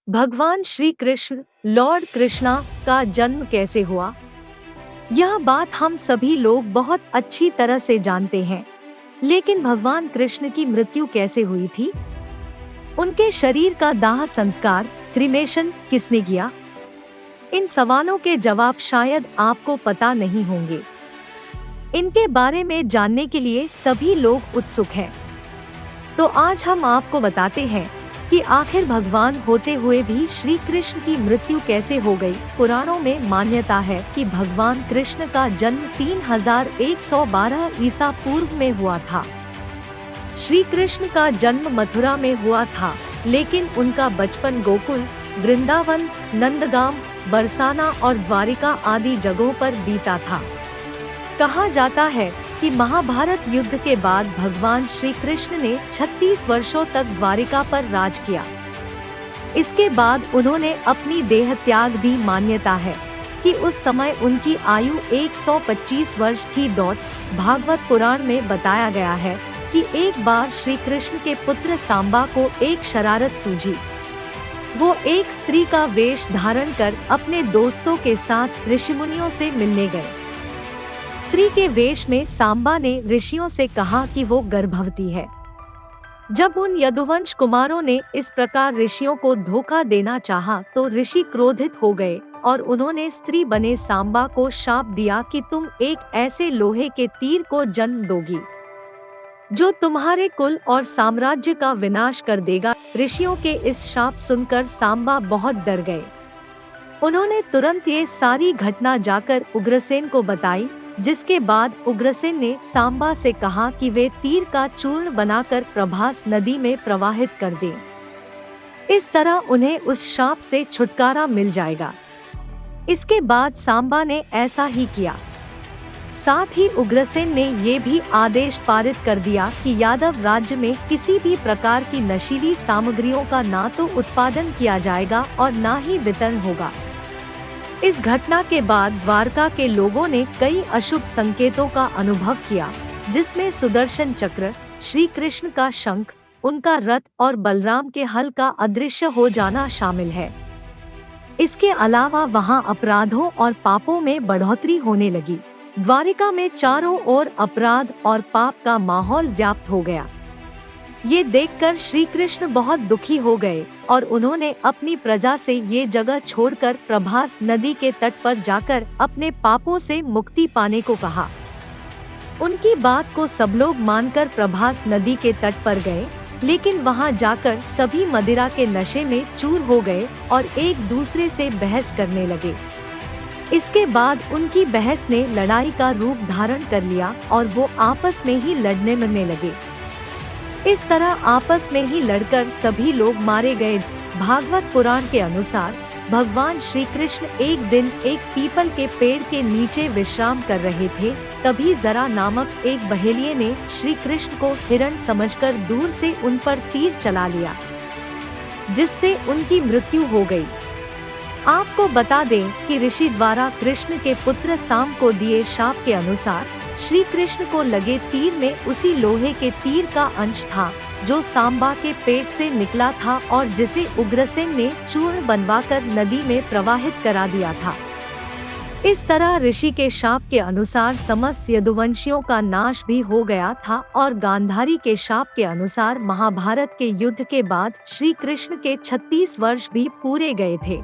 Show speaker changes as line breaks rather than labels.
भगवान श्री कृष्ण लॉर्ड कृष्णा का जन्म कैसे हुआ? यह बात हम सभी लोग बहुत अच्छी तरह से जानते हैं, लेकिन भगवान कृष्ण की मृत्यु कैसे हुई थी? उनके शरीर का दाह संस्कार क्रिमेशन किसने किया? इन सवालों के जवाब शायद आपको पता नहीं होंगे। इनके बारे में जानने के लिए सभी लोग उत्सुक हैं। तो आज हम आपको बताते हैं कि आखिर भगवान होते हुए भी श्री कृष्ण की मृत्यु कैसे हो गई। पुराणों में मान्यता है कि भगवान कृष्ण का जन्म 3112 ईसा पूर्व में हुआ था। श्री कृष्ण का जन्म मथुरा में हुआ था, लेकिन उनका बचपन गोकुल, वृंदावन, नंदगाम, बरसाना और द्वारिका आदि जगहों पर बीता था। कहा जाता है कि महाभारत युद्ध के बाद भगवान श्री कृष्ण ने 36 वर्षों तक द्वारिका पर राज किया। इसके बाद उन्होंने अपनी देह त्याग दी। मान्यता है कि उस समय उनकी आयु 125 वर्ष थी। भागवत पुराण में बताया गया है कि एक बार श्री कृष्ण के पुत्र सांबा को एक शरारत सूझी। वो एक स्त्री का वेश धारण कर अपने दोस्तों के साथ ऋषिमुनियों से मिलने गए। स्त्री के वेश में सांबा ने ऋषियों से कहा कि वो गर्भवती है। जब उन यदुवंश कुमारों ने इस प्रकार ऋषियों को धोखा देना चाहा, तो ऋषि क्रोधित हो गए और उन्होंने स्त्री बने सांबा को शाप दिया कि तुम एक ऐसे लोहे के तीर को जन्म दोगी जो तुम्हारे कुल और साम्राज्य का विनाश कर देगा। ऋषियों के इस शाप सुनकर सांबा बहुत डर गए। उन्होंने तुरंत ये सारी घटना जाकर उग्रसेन को बताई, जिसके बाद उग्रसेन ने सांबा से कहा कि वे तीर का चूर्ण बनाकर प्रभास नदी में प्रवाहित कर दें। इस तरह उन्हें उस शाप से छुटकारा मिल जाएगा। इसके बाद सांबा ने ऐसा ही किया। साथ ही उग्रसेन ने ये भी आदेश पारित कर दिया कि यादव राज्य में किसी भी प्रकार की नशीली सामग्रियों का ना तो उत्पादन किया जाएगा और ना ही वितरण होगा। इस घटना के बाद द्वारका के लोगों ने कई अशुभ संकेतों का अनुभव किया, जिसमें सुदर्शन चक्र, श्री कृष्ण का शंख, उनका रथ और बलराम के हल का अदृश्य हो जाना शामिल है। इसके अलावा वहां अपराधों और पापों में बढ़ोतरी होने लगी। द्वारिका में चारों ओर अपराध और पाप का माहौल व्याप्त हो गया। ये देखकर श्री कृष्ण बहुत दुखी हो गए और उन्होंने अपनी प्रजा से ये जगह छोड़कर प्रभास नदी के तट पर जाकर अपने पापों से मुक्ति पाने को कहा। उनकी बात को सब लोग मानकर प्रभास नदी के तट पर गए, लेकिन वहां जाकर सभी मदिरा के नशे में चूर हो गए और एक दूसरे से बहस करने लगे। इसके बाद उनकी बहस ने लड़ाई का रूप धारण कर लिया और वो आपस में ही लड़ने मरने लगे। इस तरह आपस में ही लड़कर सभी लोग मारे गए। भागवत पुराण के अनुसार भगवान श्री कृष्ण एक दिन एक पीपल के पेड़ के नीचे विश्राम कर रहे थे। तभी जरा नामक एक बहेलिये ने श्री कृष्ण को हिरण समझकर दूर से उन पर तीर चला लिया, जिससे उनकी मृत्यु हो गई। आपको बता दें कि ऋषि द्वारा कृष्ण के पुत्र साम को दिए शाप के अनुसार श्री कृष्ण को लगे तीर में उसी लोहे के तीर का अंश था जो सांबा के पेट से निकला था और जिसे उग्रसेन ने चूर्ण बनवाकर नदी में प्रवाहित करा दिया था। इस तरह ऋषि के शाप के अनुसार समस्त यदुवंशियों का नाश भी हो गया था और गांधारी के शाप के अनुसार महाभारत के युद्ध के बाद श्री कृष्ण के 36 वर्ष भी पूरे गए थे।